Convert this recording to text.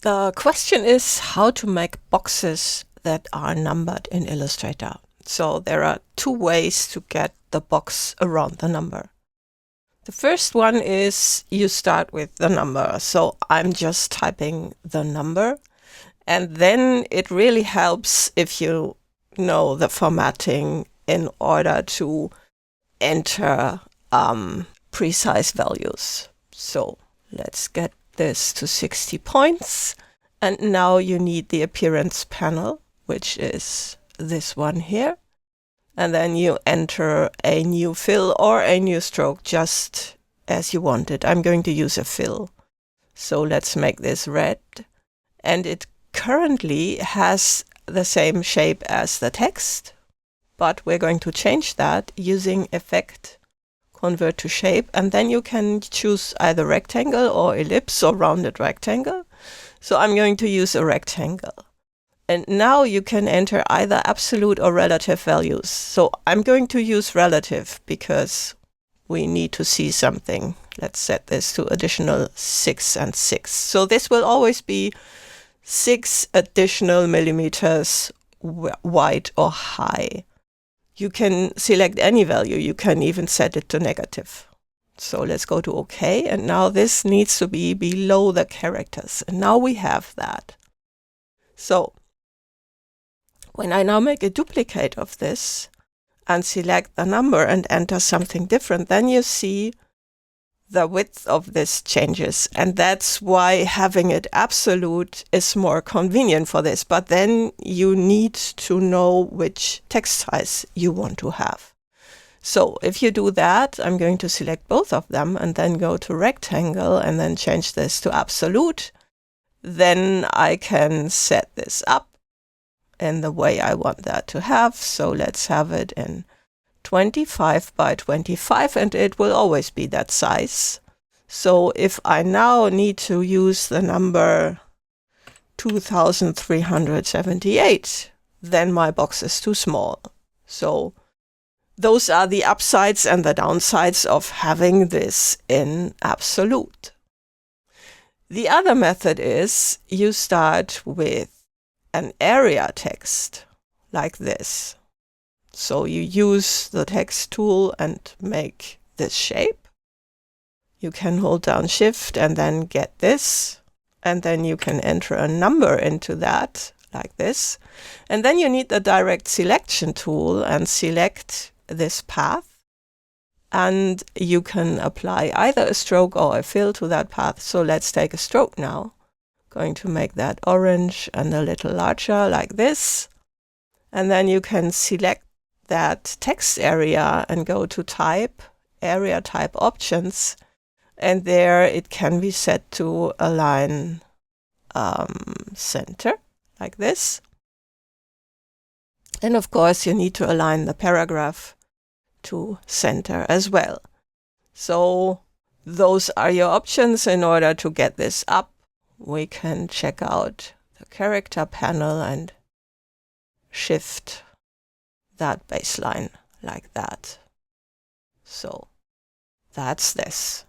The question is how to make boxes that are numbered in Illustrator. So there are two ways to get the box around the number. The first one is you start with the number. So I'm just typing the number, and then it really helps if you know the formatting in order to enter precise values. So let's get this to 60 points. And now you need the appearance panel, which is this one here. And then you enter a new fill or a new stroke just as you want it. I'm going to use a fill. So let's make this red. And it currently has the same shape as the text, but we're going to change that using Effect, Convert to Shape, and then you can choose either rectangle or ellipse or rounded rectangle. So I'm going to use a rectangle. And now you can enter either absolute or relative values. So I'm going to use relative because we need to see something. Let's set this to additional 6 and 6. So this will always be 6 additional millimeters wide or high. You can select any value. You can even set it to negative. So let's go to OK. And now this needs to be below the characters. And now we have that. So when I now make a duplicate of this and select the number and enter something different, then you see the width of this changes. And that's why having it absolute is more convenient for this. But then you need to know which text size you want to have. So if you do that, I'm going to select both of them and then go to rectangle and then change this to absolute. Then I can set this up in the way I want that to have. So let's have it in 25 by 25, and it will always be that size. So if I now need to use the number 2378, then my box is too small. So those are the upsides and the downsides of having this in absolute. The other method is you start with an area text like this. So you use the text tool and make this shape. You can hold down Shift and then get this. And then you can enter a number into that like this. And then you need the direct selection tool and select this path. And you can apply either a stroke or a fill to that path. So let's take a stroke now. Going to make that orange and a little larger like this. And then you can select that text area and go to Type, Area Type Options, and there it can be set to align center, like this. And of course you need to align the paragraph to center as well. So those are your options in order to get this up. We can check out the character panel and shift that baseline like that. So that's this.